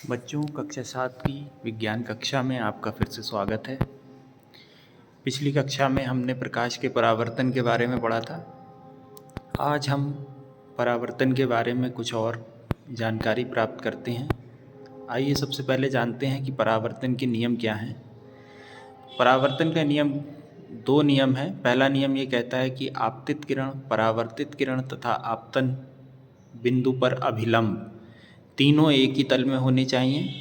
बच्चों, कक्षा 7 की विज्ञान कक्षा में आपका फिर से स्वागत है। पिछली कक्षा में हमने प्रकाश के परावर्तन के बारे में पढ़ा था। आज हम परावर्तन के बारे में कुछ और जानकारी प्राप्त करते हैं। आइए सबसे पहले जानते हैं कि परावर्तन के नियम क्या हैं। परावर्तन का नियम दो नियम है। पहला नियम ये कहता है कि आपतित किरण, परावर्तित किरण तथा आपतन बिंदु पर अभिलंब तीनों एक ही तल में होने चाहिए।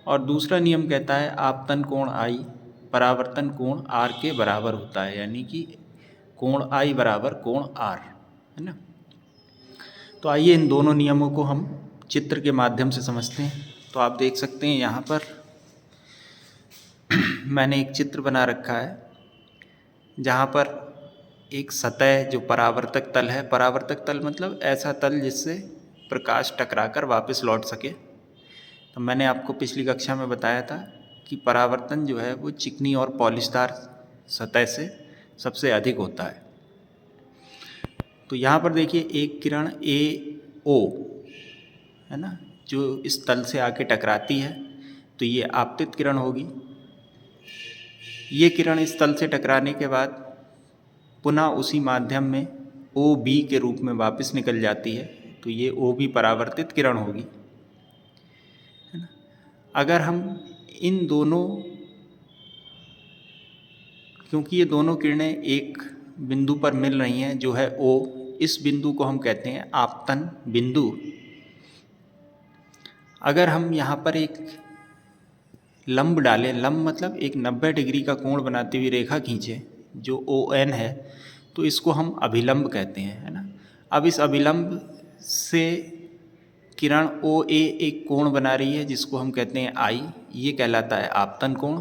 और दूसरा नियम कहता है आपतन कोण I परावर्तन कोण R के बराबर होता है, यानी कि कोण I बराबर कोण R, है ना। तो आइए इन दोनों नियमों को हम चित्र के माध्यम से समझते हैं। तो आप देख सकते हैं यहाँ पर मैंने एक चित्र बना रखा है जहाँ पर एक सतह जो परावर्तक तल है, परावर्तक तल मतलब ऐसा तल जिससे प्रकाश टकराकर वापस लौट सके। तो मैंने आपको पिछली कक्षा में बताया था कि परावर्तन जो है वो चिकनी और पॉलिशदार सतह से सबसे अधिक होता है। तो यहाँ पर देखिए एक किरण AO है ना, जो इस तल से आके टकराती है, तो ये आपतित किरण होगी। ये किरण इस तल से टकराने के बाद पुनः उसी माध्यम में OB के रूप में वापस निकल जाती है, तो ये OB परावर्तित किरण होगी, है ना। अगर हम इन दोनों, क्योंकि ये दोनों किरणें एक बिंदु पर मिल रही हैं जो है O, इस बिंदु को हम कहते हैं आपतन बिंदु। अगर हम यहाँ पर एक लंब डालें, लंब मतलब एक 90 डिग्री का कोण बनाती हुई रेखा खींचे जो ON है, तो इसको हम अभिलंब कहते हैं, है ना। अब इस अभिलंब से किरण OA एक कोण बना रही है जिसको हम कहते हैं I, ये कहलाता है आपतन कोण।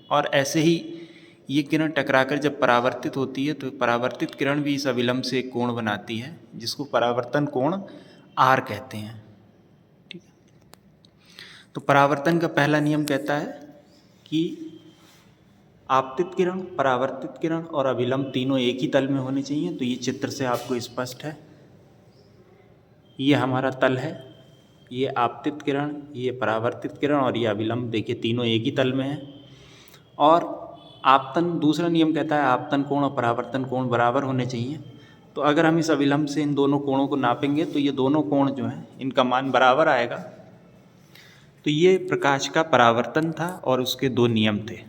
और ऐसे ही ये किरण टकराकर जब परावर्तित होती है तो परावर्तित किरण भी इस अभिलंब से एक कोण बनाती है जिसको परावर्तन कोण R कहते हैं, ठीक है। तो परावर्तन का पहला नियम कहता है कि आपतित किरण, परावर्तित किरण और अभिलंब तीनों एक ही तल में होने चाहिए। तो ये चित्र से आपको स्पष्ट है। ये हमारा तल है, ये आपतित किरण, ये परावर्तित किरण और ये अभिलंब, देखिए तीनों एक ही तल में है। और आपतन, दूसरा नियम कहता है आपतन कोण और परावर्तन कोण बराबर होने चाहिए। तो अगर हम इस अभिलंब से इन दोनों कोणों को नापेंगे तो ये दोनों कोण जो हैं इनका मान बराबर आएगा। तो ये प्रकाश का परावर्तन था और उसके दो नियम थे।